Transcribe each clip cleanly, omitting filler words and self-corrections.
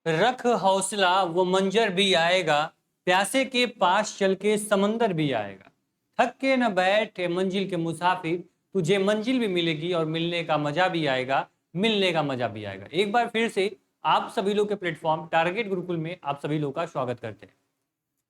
रख हौसला वो मंजर भी आएगा, प्यासे के पास चल के समंदर भी आएगा। थक के न बैठ मंजिल के मुसाफिर, तुझे मंजिल भी मिलेगी और मिलने का मजा भी आएगा, मिलने का मजा भी आएगा। एक बार फिर से आप सभी लोग के प्लेटफॉर्म टारगेट गुरुकुल में आप सभी लोग का स्वागत करते हैं।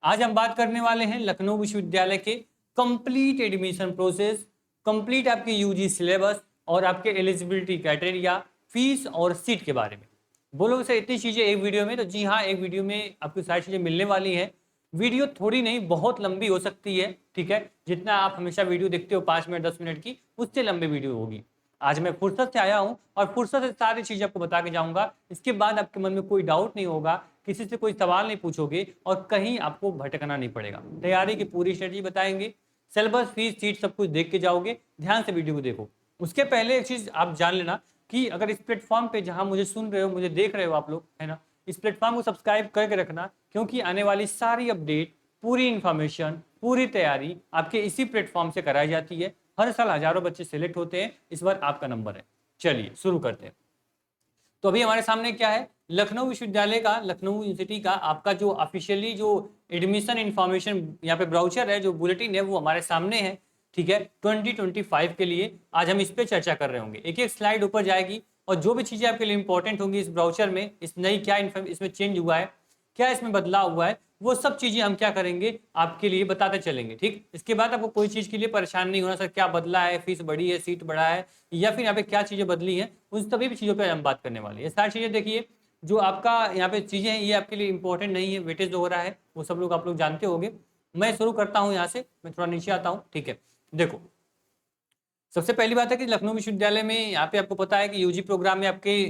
आज हम बात करने वाले हैं लखनऊ विश्वविद्यालय के कंप्लीट एडमिशन प्रोसेस, कंप्लीट आपके यूजी सिलेबस और आपके एलिजिबिलिटी क्राइटेरिया, फीस और सीट के बारे में। बोलोगे सर इतनी चीजें एक वीडियो में? तो जी हाँ, एक वीडियो में आपको सारी चीजें मिलने वाली हैं। वीडियो थोड़ी नहीं बहुत लंबी हो सकती है, ठीक है। जितना आप हमेशा वीडियो देखते हो 5 मिनट 10 मिनट की, उससे लंबी वीडियो होगी। आज मैं फुर्सत से आया हूं और फुर्सत से सारी चीजें आपको बता के जाऊंगा। इसके बाद आपके मन में कोई डाउट नहीं होगा, किसी से कोई सवाल नहीं पूछोगे और कहीं आपको भटकना नहीं पड़ेगा। तैयारी की पूरी स्ट्रेटजी बताएंगे, सिलेबस फीस सीट सब कुछ देख के जाओगे। ध्यान से वीडियो को देखो। उसके पहले एक चीज आप जान लेना कि अगर इस प्लेटफॉर्म पे जहां मुझे सुन रहे हो, मुझे देख रहे हो आप लोग, है ना, इस प्लेटफॉर्म को सब्सक्राइब करके रखना, क्योंकि आने वाली सारी अपडेट, पूरी इंफॉर्मेशन, पूरी तैयारी आपके इसी प्लेटफॉर्म से कराई जाती है। हर साल हजारों बच्चे सिलेक्ट होते हैं, इस बार आपका नंबर है। चलिए शुरू करते हैं। तो अभी हमारे सामने क्या है, लखनऊ विश्वविद्यालय का, लखनऊ यूनिवर्सिटी का आपका जो ऑफिशियली जो एडमिशन इंफॉर्मेशन यहाँ पे ब्राउचर है, जो बुलेटिन है, वो हमारे सामने है, ठीक है। 2025 के लिए आज हम इस पे चर्चा कर रहे होंगे। एक एक स्लाइड ऊपर जाएगी और जो भी चीजें आपके लिए इंपॉर्टेंट होंगी इस ब्राउचर में, इस नई क्या इसमें चेंज हुआ है, क्या इसमें बदलाव हुआ है, वो सब चीजें हम क्या करेंगे आपके लिए बताते चलेंगे, ठीक। इसके बाद आपको कोई चीज के लिए परेशान नहीं होना, सर क्या बदला है, फीस बढ़ी है, सीट बढ़ा है, या फिर यहाँ पे क्या चीजें बदली हैं, उन सभी चीजों पे हम बात करने वाले हैं। सारी चीजें देखिए, जो आपका यहाँ पे चीजें हैं ये आपके लिए इंपॉर्टेंट नहीं है, वेटेज हो रहा है, वो सब लोग आप लोग जानते होंगे। मैं शुरू करता हूँ यहाँ से, मैं थोड़ा नीचे आता हूँ, ठीक है। देखो, सबसे पहली बात है कि लखनऊ विश्वविद्यालय में यहाँ पे आपको पता है कि यूजी प्रोग्राम में आपके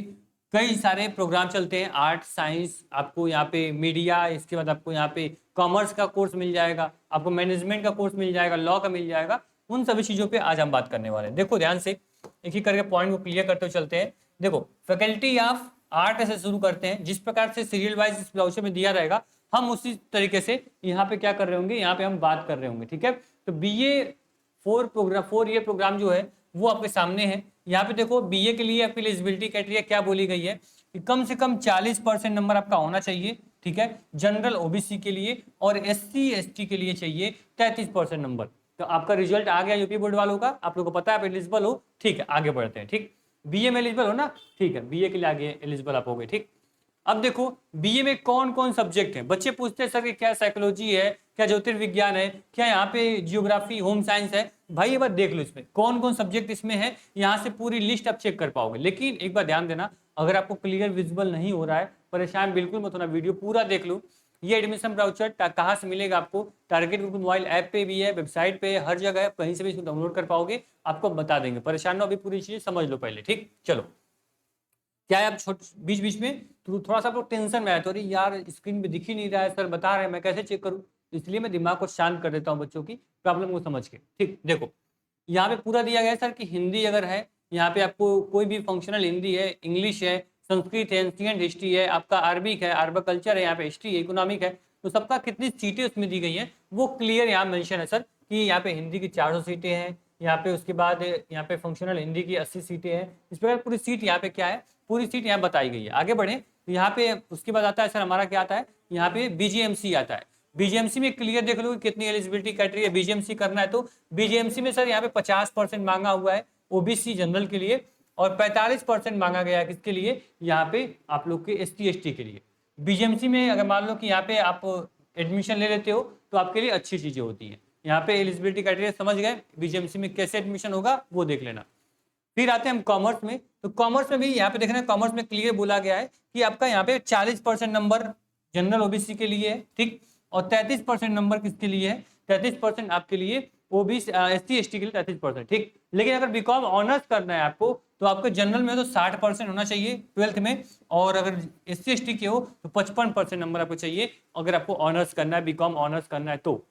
कई सारे प्रोग्राम चलते हैं। आर्ट साइंस, आपको यहाँ पे मीडिया, इसके बाद आपको यहाँ पे कॉमर्स का कोर्स मिल जाएगा, आपको मैनेजमेंट का कोर्स मिल जाएगा, लॉ का मिल जाएगा। उन सभी चीजों पे आज हम बात करने वाले हैं। देखो ध्यान से, एक ही करके पॉइंट को क्लियर करते हुए चलते हैं। देखो, फैकल्टी ऑफ आर्ट से शुरू करते हैं। जिस प्रकार से सीरियल वाइज इस ब्राउचर में दिया रहेगा, हम उसी तरीके से यहाँ पे क्या कर रहे होंगे, यहाँ पे हम बात कर रहे होंगे, ठीक है। तो BA 4 ईयर प्रोग्राम जो है वो आपके सामने है। यहाँ पे देखो, BA के लिए आपकी एलिजिबिलिटी क्राइटेरिया क्या बोली गई है कि कम से कम 40% नंबर आपका होना चाहिए, ठीक है। जनरल OBC के लिए और SC ST के लिए चाहिए 33% नंबर। तो आपका रिजल्ट आ गया यूपी बोर्ड वालों का, आप लोगों को पता है आप एलिजिबल हो, ठीक है। आगे बढ़ते हैं, ठीक। BA में एलिजिबल हो ना, ठीक है, BA के लिए आगे एलिजिबल आप हो गए, ठीक। अब देखो, BA में कौन कौन सब्जेक्ट है। बच्चे पूछते हैं सर कि क्या साइकोलॉजी है, क्या ज्योतिर्विज्ञान है, क्या यहाँ पे जियोग्राफी, होम साइंस है। भाई ये बात देख लो, इसमें कौन कौन सब्जेक्ट इसमें है, यहाँ से पूरी लिस्ट आप चेक कर पाओगे। लेकिन एक बार ध्यान देना, अगर आपको क्लियर विजिबल नहीं हो रहा है, परेशान बिल्कुल मत होना, वीडियो पूरा देख लो। ये एडमिशन ब्राउचर कहाँ से मिलेगा आपको? टारगेट गुरुकुल मोबाइल ऐप पे भी है, वेबसाइट पे, हर जगह है, कहीं से भी इसको डाउनलोड कर पाओगे, आपको बता देंगे। परेशान हो, अभी पूरी चीजें समझ लो पहले, ठीक। चलो, क्या है, आप छोट बीच बीच में तो थोड़ा सा लोग टेंशन में आए, तो अरे यार स्क्रीन पे दिख ही नहीं रहा है, सर बता रहे हैं, मैं कैसे चेक करूं? इसलिए मैं दिमाग को शांत कर देता हूं बच्चों की प्रॉब्लम को समझ के, ठीक। देखो, यहाँ पे पूरा दिया गया है सर कि हिंदी अगर है, यहाँ पे आपको कोई भी फंक्शनल हिंदी है, इंग्लिश है, संस्कृत है, एंशिएंट हिस्ट्री है, आपका अरबिक है, अरबा कल्चर है, यहाँ पे हिस्ट्री है, इकोनॉमिक है, तो सबका कितनी सीटें उसमें दी गई हैं वो क्लियर यहाँ मेंशन है सर कि यहाँ पे हिंदी की 400 सीटें हैं, यहाँ पे उसके बाद यहाँ पे फंक्शनल हिंदी की 80 सीटें हैं। इस प्रकार पूरी सीट यहाँ पे क्या है, पूरी सीट यहाँ बताई गई है। आगे बढ़े तो यहाँ पे उसके बाद आता है सर हमारा क्या आता है, यहाँ पे BGMC आता है। BGMC में क्लियर देख लो कितनी एलिजिबिलिटी क्राइटेरिया BGMC करना है। तो BGMC में सर यहाँ पे 50% मांगा हुआ है OBC जनरल के लिए, और 45% मांगा गया है किसके लिए, यहाँ पे आप लोग के ST ST के लिए। BGMC में अगर मान लो कि यहाँ पे आप एडमिशन ले लेते हो तो आपके लिए अच्छी चीजें होती हैं। यहाँ पे एलिजिबिलिटी क्राइटेरिया समझ गए, BGMC में कैसे एडमिशन होगा वो देख लेना। फिर आते हैं हम कॉमर्स में। तो कॉमर्स में भी यहाँ पे देखना, कॉमर्स में क्लियर बोला गया है कि आपका यहाँ पे 40% नंबर जनरल OBC के लिए है, ठीक, और 33% नंबर किसके लिए है, 33% आपके लिए OBC SC ST के लिए 33%, ठीक। लेकिन अगर बीकॉम ऑनर्स करना है आपको, तो आपके जनरल में तो 60% होना चाहिए 12th में, और अगर SC ST के हो तो 55% नंबर आपको चाहिए अगर आपको ऑनर्स करना है, बीकॉम ऑनर्स करना है। तो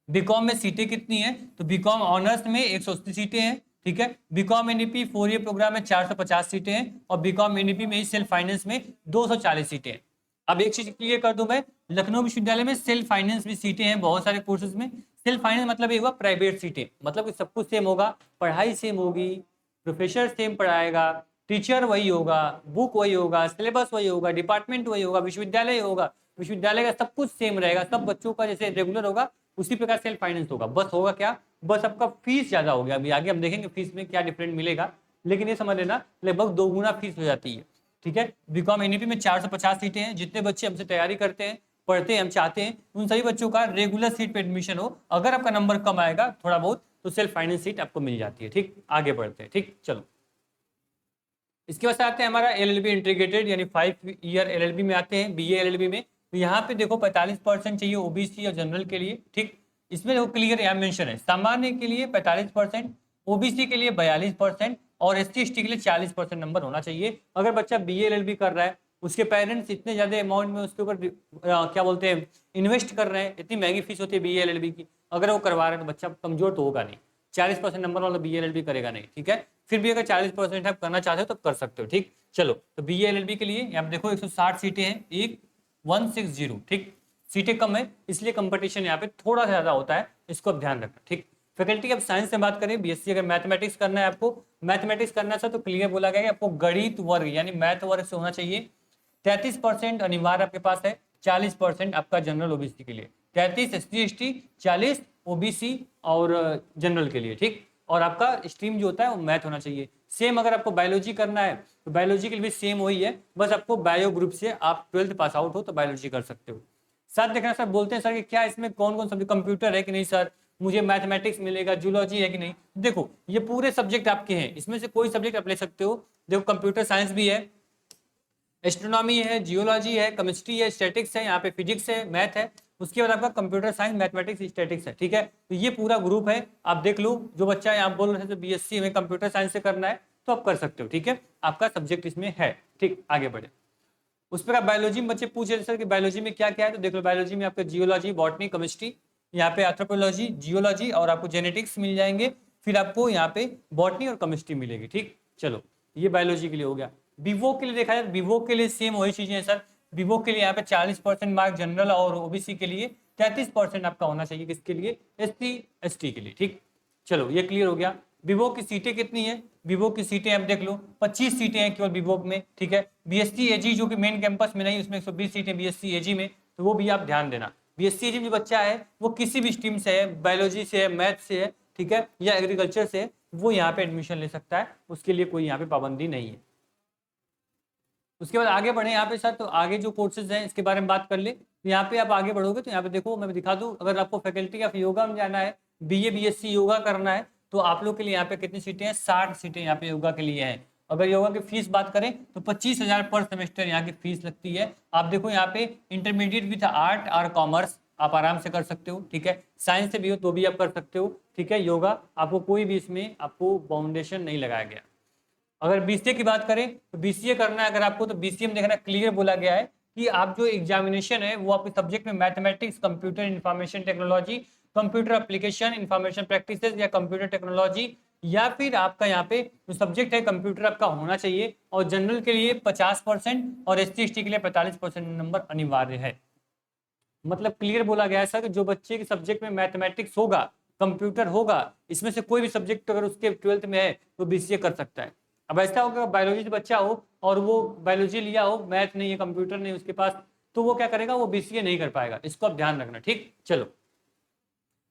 बीकॉम में सीटें कितनी है, तो बीकॉम ऑनर्स में 180 सीटें हैं, ठीक है। बीकॉम एनईपी 4 ईयर प्रोग्राम में 450 सीटें हैं, और बीकॉम एनईपी में सेल्फ फाइनेंस में 240 सीटें हैं। अब एक चीज क्लियर कर दूं मैं, लखनऊ विश्वविद्यालय में सेल्फ फाइनेंस भी सीटें हैं बहुत सारे कोर्सेज में। सेल्फ फाइनेंस मतलब ये हुआ प्राइवेट सीटें, मतलब कि सब कुछ सेम होगा, पढ़ाई सेम होगी, प्रोफेसर सेम पढ़ाएगा, टीचर वही होगा, बुक वही होगा, सिलेबस वही होगा, डिपार्टमेंट वही होगा, विश्वविद्यालय होगा, विश्वविद्यालय का सब कुछ सेम रहेगा, सब बच्चों का जैसे रेगुलर होगा उसी प्रकार सेल्फ फाइनेंस होगा। बस होगा क्या, बस आपका फीस ज्यादा हो गया। अभी आगे हम देखेंगे फीस में क्या डिफरेंट मिलेगा, लेकिन ये समझ लेना लगभग 2 गुना फीस हो जाती है। ठीक है, बीकॉम एनईपी में 450 सीटें हैं। जितने बच्चे हमसे तैयारी करते हैं, पढ़ते हैं, हम चाहते हैं उन सभी बच्चों का रेगुलर सीट पे एडमिशन हो। अगर आपका नंबर कम आएगा थोड़ा बहुत तो सेल्फ फाइनेंस सीट आपको मिल जाती है। ठीक, आगे बढ़ते हैं। ठीक, चलो इसके बाद आते हैं हमारा एलएलबी इंटीग्रेटेड यानी 5 ईयर एलएलबी में आते हैं, बीए एलएलबी में। तो यहाँ पे देखो 45% चाहिए ओबीसी और जनरल के लिए। ठीक, इसमें देखो क्लियर यहाँ मेंशन है, सामान्य के लिए 45%, ओबीसी के लिए 42% और एसटी एसटी के लिए 40% नंबर होना चाहिए। अगर बच्चा बीए एलएलबी कर रहा है, उसके पेरेंट्स इतने ज्यादा अमाउंट में उसके ऊपर क्या बोलते हैं इन्वेस्ट कर रहे हैं, इतनी महंगी फीस होती है बीए एलएलबी की, अगर वो करवा रहे हैं तो बच्चा कमजोर तो होगा नहीं, 40% नंबर वाला बीए एलएलबी करेगा नहीं। ठीक है, फिर भी अगर 40% आप करना चाहते हो तो कर सकते हो। ठीक, चलो तो बीए एलएलबी के लिए यहाँ देखो 160 सीटें हैं, 160। ठीक, सीटें कम है इसलिए कंपटीशन यहाँ पे थोड़ा सा ज्यादा होता है, इसको आप ध्यान रखना। ठीक, फैकल्टी अब साइंस से बात करें, बीएससी अगर मैथमेटिक्स करना है, आपको मैथमेटिक्स करना है तो क्लियर बोला गया कि आपको गणित वर्ग यानी मैथ वर्ग से होना चाहिए। 33% अनिवार्य आपके पास है, 40% आपका जनरल ओबीसी के लिए, 33 एसटी एसटी, 40 ओबीसी और जनरल के लिए। ठीक, और आपका स्ट्रीम जो होता है वो मैथ होना चाहिए। सेम अगर आपको बायोलॉजी करना है तो बायोलॉजी के लिए भी सेम वही है, बस आपको बायो ग्रुप से आप 12th पास आउट हो तो बायोलॉजी कर सकते हो। साथ देखना सर बोलते हैं सर कि क्या इसमें कौन कौन सब्जेक्ट, कंप्यूटर है कि नहीं सर, मुझे मैथमेटिक्स मिलेगा, जूलॉजी है कि नहीं। देखो ये पूरे सब्जेक्ट आपके हैं, इसमें से कोई सब्जेक्ट आप ले सकते हो। देखो कंप्यूटर साइंस भी है, एस्ट्रोनॉमी है, जियोलॉजी है, केमिस्ट्री है, स्टैटिक्स है, यहाँ पे फिजिक्स है, मैथ है, उसके बाद आपका कंप्यूटर साइंस, मैथमेटिक्स, स्टैटिक्स है। ठीक है, तो ये पूरा ग्रुप है, आप देख लो। जो बच्चा यहाँ बोल रहे थे बीएससी में कंप्यूटर साइंस से करना है तो आप कर सकते हो। ठीक है, आपका सब्जेक्ट इसमें है। ठीक, आगे बढ़े। उस पर बायोलॉजी में बच्चे पूछ रहे सर कि बायोलॉजी में क्या क्या है, तो देख लो बायोलॉजी में आपका जियोलॉजी, बॉटनी, केमिस्ट्री, यहाँ पे एंथ्रोपोलॉजी, जियोलॉजी और आपको जेनेटिक्स मिल जाएंगे। फिर आपको यहाँ पे बॉटनी और केमिस्ट्री मिलेगी। ठीक, चलो ये बायोलॉजी के लिए हो गया। बीवोक के लिए देखा जाए, बीवोक के लिए सेम वही चीजें हैं सर। बीवोक के लिए यहाँ पे 40% मार्क जनरल और ओबीसी के लिए, 33% आपका होना चाहिए किसके लिए, एसटी एसटी के लिए। ठीक, चलो ये क्लियर हो गया। विवोक की सीटें कितनी है, विवोक की सीटें आप देख लो 25 सीटें हैं केवल विवोक में। ठीक है, बीएससी एजी जो कि मेन कैंपस में नहीं, उसमें 120 सीटें बीएससी एजी में, तो वो भी आप ध्यान देना। बीएससी एजी में जो बच्चा है वो किसी भी स्ट्रीम से है, बायोलॉजी से है, मैथ से है, ठीक है, या एग्रीकल्चर से है, वो यहाँ पे एडमिशन ले सकता है, उसके लिए कोई यहाँ पे पाबंदी नहीं है। उसके बाद आगे बढ़े यहाँ पे सर, तो आगे जो कोर्सेज हैं इसके बारे में बात कर ले। यहाँ पे आप आगे बढ़ोगे तो यहाँ पे देखो मैं दिखा दूँ, अगर आपको फैकल्टी ऑफ योगा में जाना है, बीए बीएससी योगा करना है, तो आप लोग के लिए यहाँ पे कितनी सीटें हैं, 60 सीटें यहाँ पे योगा के लिए हैं। अगर योगा की फीस बात करें तो 25,000 पर सेमेस्टर यहाँ की फीस लगती है। आप देखो यहाँ पे इंटरमीडिएट विद आर्ट और कॉमर्स आप आराम से कर सकते हो। ठीक है, साइंस से भी हो तो भी आप कर सकते हो। ठीक है, योगा आपको कोई भी इसमें आपको बाउंडेशन नहीं लगाया गया। अगर बीसीए की बात करें तो बीसीए करना है अगर आपको, तो बीसीए में देखना क्लियर बोला गया है कि आप जो एग्जामिनेशन है वो आपके सब्जेक्ट में mathematics, computer information technology, computer application information practices या कंप्यूटर टेक्नोलॉजी, या फिर आपका यहाँ पे जो सब्जेक्ट है कंप्यूटर आपका होना चाहिए। और जनरल के लिए 50% और एसटी एसटी के लिए 45% नंबर अनिवार्य है। मतलब क्लियर बोला गया है सर कि जो बच्चे के सब्जेक्ट में मैथमेटिक्स होगा, कंप्यूटर होगा, इसमें से कोई भी सब्जेक्ट अगर उसके 12th में है तो बीसीए कर सकता है। अब ऐसा होगा बायोलॉजी से बच्चा हो और वो बायोलॉजी लिया हो, मैथ नहीं है, कंप्यूटर नहीं उसके पास, तो वो क्या करेगा, वो बीसीए नहीं कर पाएगा। इसको आप ध्यान रखना। ठीक, चलो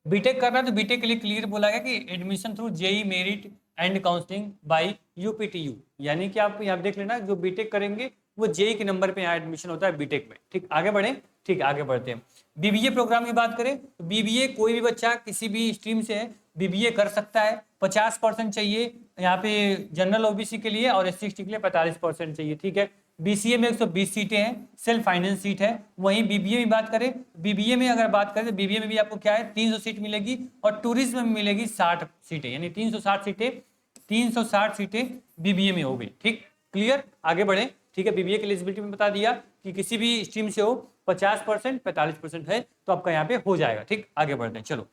बीटेक करना है तो बीटेक के लिए क्लियर बोला गया कि admission through JEE merit and counselling by UPTU, यानी कि आप यहाँ देख लेना जो बीटेक करेंगे वो जेई के नंबर पे यहाँ एडमिशन होता है बीटेक में। ठीक, आगे बढ़े। ठीक, आगे बढ़ते हैं। बीबीए प्रोग्राम की बात करें तो बीबीए कोई भी बच्चा किसी भी स्ट्रीम से है बीबीए कर सकता है। 50% चाहिए यहाँ पे जनरल ओबीसी के लिए और एससी एसटी के लिए 45% चाहिए। ठीक है, बीसीए में 120 सीटें हैं, सेल्फ फाइनेंस सीट है। वहीं बीबीए में बात करें, बीबीए में अगर बात करें तो बीबीए में भी आपको क्या है 300 सीट मिलेगी और टूरिज्म में मिलेगी 60 सीटें, यानी 360 सीटें बीबीए में हो गई। ठीक, क्लियर, आगे बढ़े। ठीक है, बीबीए की एलिजिबिलिटी में बता दिया कि किसी भी स्ट्रीम से हो 50% 45% है तो आपका यहाँ पे हो जाएगा। ठीक, आगे बढ़ते हैं। चलो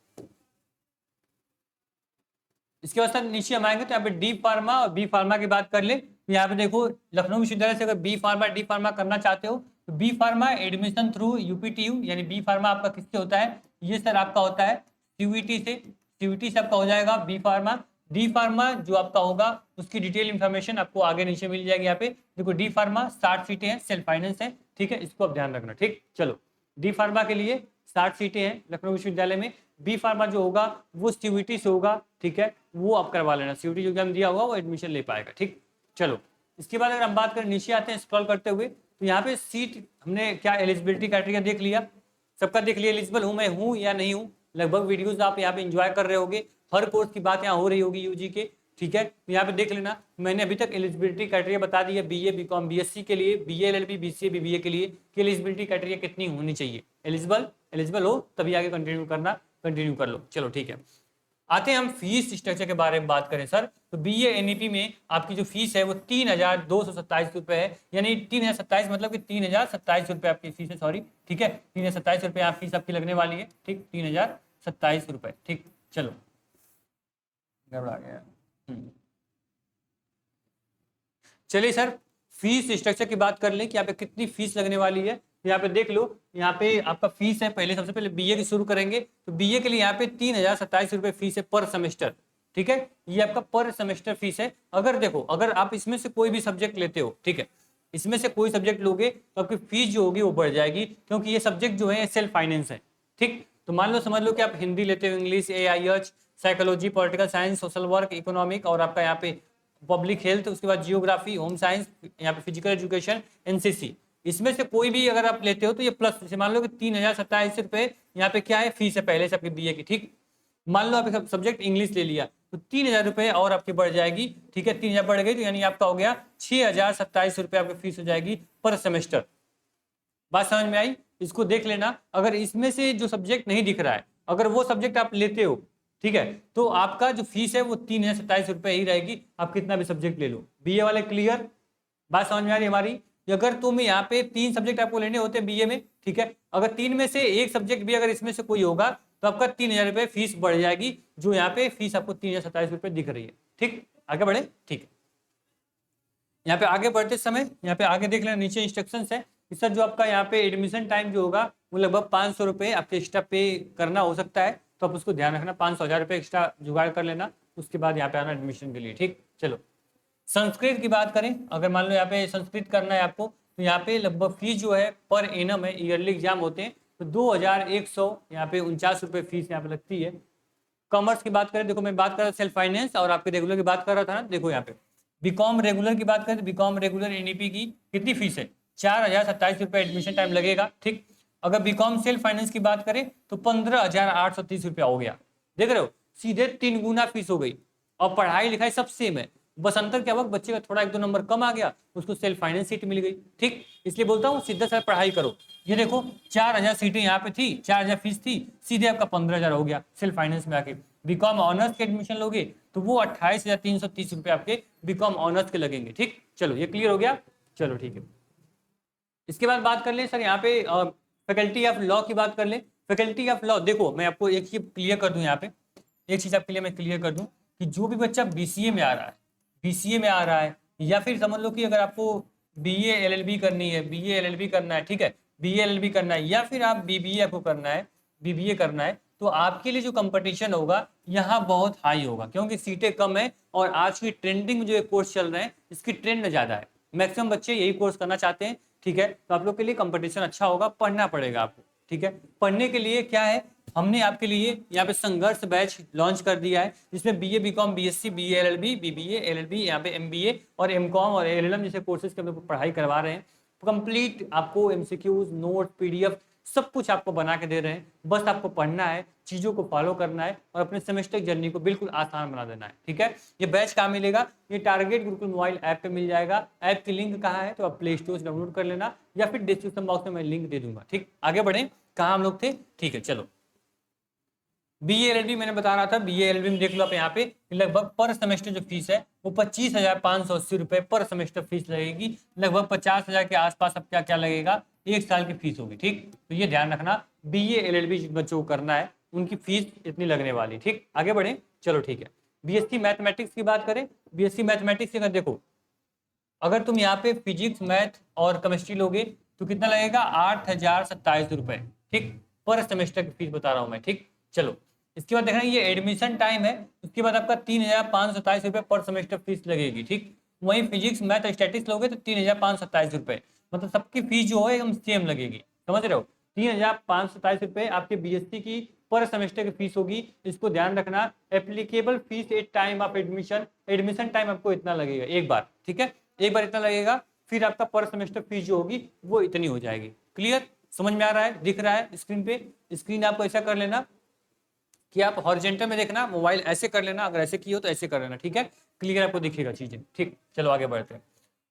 इसके बाद नीचे हम आएंगे तो यहाँ पे डी फार्मा और बी फार्मा की बात कर ले। तो यहाँ पे देखो लखनऊ विश्वविद्यालय से अगर बी फार्मा डी फार्मा करना चाहते हो तो B pharma admission through UPTU, यानी बी फार्मा आपका किससे होता है, ये सर आपका होता है सीयूईटी से। सीयूईटी से आपका हो जाएगा बी फार्मा। डी फार्मा जो आपका होगा उसकी डिटेल इंफॉर्मेशन आपको आगे नीचे मिल जाएगी। यहाँ पे देखो डी फार्मा 60 सीटें हैं, सेल्फ फाइनेंस है, ठीक है, इसको आप ध्यान रखना। ठीक, चलो डी फार्मा के लिए 60 सीटें हैं लखनऊ विश्वविद्यालय में। बी फार्मा जो होगा वो सीयूईटी से होगा, ठीक है, वो आप करवा लेना, सीयूईटी जो एग्जाम दिया होगा वो एडमिशन ले पाएगा। ठीक, चलो इसके बाद अगर हम बात करें, नीचे आते हैं स्क्रॉल करते हुए, तो यहाँ पे सीट हमने क्या एलिजिबिलिटी क्राइटेरिया देख लिया, सबका देख लिया, एलिजिबल हूँ मैं हूँ या नहीं हूँ। लगभग वीडियोस आप यहाँ पे एंजॉय कर रहे होगे, हर कोर्स की बात यहाँ हो रही होगी यूजी के, ठीक है। तो यहाँ पे देख लेना, मैंने अभी तक एलिजिबिलिटी क्राइटेरिया बता दी है बीए बीकॉम बीएससी के लिए, बीए एलएलबी बीसीए बीबीए के लिए कि एलिजिबिलिटी क्राइटेरिया कितनी होनी चाहिए। एलिजिबल हो तभी आगे कंटिन्यू करना, कंटिन्यू कर लो। चलो ठीक है, आते हैं हम फीस स्ट्रक्चर के बारे में बात करें सर, तो बीए एनईपी में आपकी जो फीस है वो 3,227 रुपए है, यानी 3,027 मतलब कि 3,027 रुपए आपकी फीस है, सॉरी, ठीक है, 3,027 रुपए आप फीस आपकी लगने वाली है। ठीक, 3,027 रुपए। ठीक, चलो गड़बड़ा गया। चलिए सर, फीस स्ट्रक्चर की बात कर लें कि यहाँ पे कितनी फीस लगने वाली है। यहाँ पे देख लो, यहाँ पे आपका फीस है, पहले सबसे पहले बीए की शुरू करेंगे, तो बीए के लिए यहाँ पे 3,027 रुपए फीस है पर सेमेस्टर। ठीक है, ये आपका पर सेमेस्टर फीस है। अगर देखो, अगर आप इसमें से कोई भी सब्जेक्ट लेते हो, ठीक है, इसमें से कोई सब्जेक्ट लोगे तो आपकी फीस जो होगी वो बढ़ जाएगी, क्योंकि ये सब्जेक्ट जो है सेल्फ फाइनेंस है। ठीक, तो मान लो, समझ लो कि आप हिंदी लेते हो, English, AIH, psychology, political science, social work, economic और आपका यहाँ पे पब्लिक हेल्थ, उसके बाद जियोग्राफी, होम साइंस, यहाँ पे फिजिकल एजुकेशन, एनसीसी, इसमें से कोई भी अगर आप लेते हो तो ये प्लस, जैसे मान लो कि 3,027 रुपए यहाँ पे क्या है फीस है पहले से आपके बीए की। ठीक, मान लो आप एक सब्जेक्ट इंग्लिश ले लिया तो 3,000 रुपए और आपकी बढ़ जाएगी। ठीक है, 3,000 बढ़ गई तो यानी आपका हो गया 6,027 रुपए आपकी फीस हो जाएगी पर सेमेस्टर। बात समझ में आई? इसको देख लेना, अगर इसमें से जो सब्जेक्ट नहीं दिख रहा है, अगर वो सब्जेक्ट आप लेते हो, ठीक है, तो आपका जो फीस है वो 3,027 रुपए ही रहेगी, आप कितना भी सब्जेक्ट ले लो। बीए वाले क्लियर? बात समझ में आ रही हमारी? अगर तुम यहाँ पे 3 सब्जेक्ट आपको लेने होते हैं बीए में, ठीक है, अगर 3 में से एक सब्जेक्ट भी अगर इसमें से कोई होगा तो आपका 3,000 रुपए फीस बढ़ जाएगी, जो यहाँ पे फीस आपको 3,027 रुपए दिख रही है। ठीक, आगे बढ़े। ठीक है, यहाँ पे आगे बढ़ते समय यहाँ पे आगे देख लेना, नीचे इंस्ट्रक्शन है कि सर जो आपका यहाँ पे एडमिशन टाइम जो होगा वो लगभग 500 रुपये आपके एक्स्ट्रा पे करना हो सकता है, तो आप उसको ध्यान रखना, 500 रुपये एक्स्ट्रा जुगाड़ कर लेना, उसके बाद यहाँ पे आना एडमिशन के लिए। ठीक, चलो संस्कृत की बात करें, अगर मान लो यहाँ पे संस्कृत करना है आपको, तो यहाँ पे लगभग फीस जो है पर एनम है, ईयरली एग्जाम होते हैं, तो 2,100 यहाँ पे 49 रुपये फीस यहाँ पे लगती है। कॉमर्स की बात करें, देखो मैं बात कर रहा था सेल्फ फाइनेंस और आपके रेगुलर की बात कर रहा था ना, देखो यहाँ पे बीकॉम रेगुलर की बात करें तो बीकॉम रेगुलर एनईपी की कितनी फीस है, 4,027 रुपये एडमिशन टाइम लगेगा। ठीक, अगर बीकॉम सेल्फ फाइनेंस की बात करें तो 15,830 रुपया हो गया। देख रहे हो, सीधे 3 गुना फीस हो गई, और पढ़ाई लिखाई सब सेम है, बस अंतर क्या हुआ, बच्चे का थोड़ा 1-2 नंबर कम आ गया, उसको सेल्फ फाइनेंस सीट मिल गई। ठीक, इसलिए बोलता हूँ सीधा सा पढ़ाई करो। ये देखो 4,000 सीटें यहाँ पे थी, 4,000 फीस थी, सीधे आपका 15,000 हो गया सेल्फ फाइनेंस में आके। बीकॉम ऑनर्स के एडमिशन लोगे तो वो 28,330 रुपये आपके बीकॉम ऑनर्स के लगेंगे। ठीक, चलो ये क्लियर हो गया। चलो ठीक है, इसके बाद बात कर ले सर यहाँ पे फैकल्टी ऑफ लॉ की बात कर ले। फैकल्टी ऑफ लॉ, देखो मैं आपको एक चीज क्लियर कर दूं, यहाँ पे एक चीज आपके लिए मैं क्लियर कर दूं कि जो भी बच्चा बीसीए में आ रहा है, बीसीए में आ रहा है, या फिर समझ लो कि अगर आपको बीए एलएलबी करनी है, बीए एलएलबी करना है, ठीक है, बीए एलएलबी करना है, या फिर आप बीबीए आपको करना है, बीबीए करना है, तो आपके लिए जो कंपटीशन होगा यहाँ बहुत हाई होगा, क्योंकि सीटें कम है और आज की ट्रेंडिंग में जो ये कोर्स चल रहे हैं इसकी ट्रेंड ज़्यादा है, मैक्सिमम बच्चे यही कोर्स करना चाहते हैं। ठीक है, तो आप लोग के लिए कंपटीशन अच्छा होगा, पढ़ना पड़ेगा आपको। ठीक है, पढ़ने के लिए क्या है, हमने आपके लिए यहाँ पे संघर्ष बैच लॉन्च कर दिया है, जिसमें BA BCom BSc BA LLB BBA LLB यहाँ पे एमबीए और एमकॉम और एलएलएम जैसे कोर्सेज के हम लोग पढ़ाई करवा रहे हैं। कंप्लीट आपको एमसीक्यूज, नोट, पीडीएफ सब कुछ आपको बना के दे रहे हैं, बस आपको पढ़ना है, चीज़ों को फॉलो करना है और अपने सेमेस्टर जर्नी को बिल्कुल आसान बना देना है। ठीक है, ये बैच कहाँ मिलेगा, ये टारगेट गुरुकुल मोबाइल ऐप पे मिल जाएगा। ऐप की लिंक कहाँ है, तो आप प्ले स्टोर से डाउनलोड कर लेना या फिर डिस्क्रिप्शन बॉक्स में मैं लिंक दे दूंगा। ठीक, आगे बढ़े, कहाँ हम लोग थे। ठीक है, चलो बीए एलएलबी मैंने बता रहा था, बीए एलएलबी में देख लो आप यहाँ पे लगभग पर सेमेस्टर जो फीस है वो 25,580 रुपये पर सेमेस्टर फीस लगेगी, लगभग 50,000 के आसपास अब क्या क्या लगेगा, 1 साल की फीस होगी। ठीक, तो ये ध्यान रखना, बीए एलएलबी बच्चों को करना है उनकी फीस इतनी लगने वाली। ठीक, आगे बढ़े, चलो ठीक है। बीएससी मैथमेटिक्स की बात करें, बीएससी मैथमेटिक्स अगर देखो, अगर तुम यहाँ पे फिजिक्स, मैथ और केमिस्ट्री लोगे तो कितना लगेगा, 8,027 रुपये। ठीक, पर सेमेस्टर की फीस बता रहा हूँ मैं। ठीक, चलो इसके बाद देखना ये एडमिशन टाइम है, उसके बाद आपका 3,527 रुपये पर सेमेस्टर फीस लगेगी। ठीक, वहीं फिजिक्स मैथ स्टैटिक्स लोगे तो 3,527 रुपये, मतलब सबकी फीस जो है एकदम सेम लगेगी, समझ रहे हो। 3,527 रुपये आपके बीएससी की पर सेमेस्टर की फीस होगी। इसको ध्यान रखना, applicable fees at time of admission, admission time आपको इतना लगेगा एक बार, ठीक है, एक बार इतना लगेगा, फिर आपका पर सेमेस्टर फीस जो होगी वो इतनी हो जाएगी। क्लियर, समझ में आ रहा है, दिख रहा है स्क्रीन पे। स्क्रीन आपको ऐसा कर लेना कि आप हॉरिजॉन्टल में देखना, मोबाइल ऐसे कर लेना, अगर ऐसे की हो तो ऐसे कर लेना, ठीक है, क्लियर आपको दिखेगा चीजें। ठीक, चलो आगे बढ़ते हैं।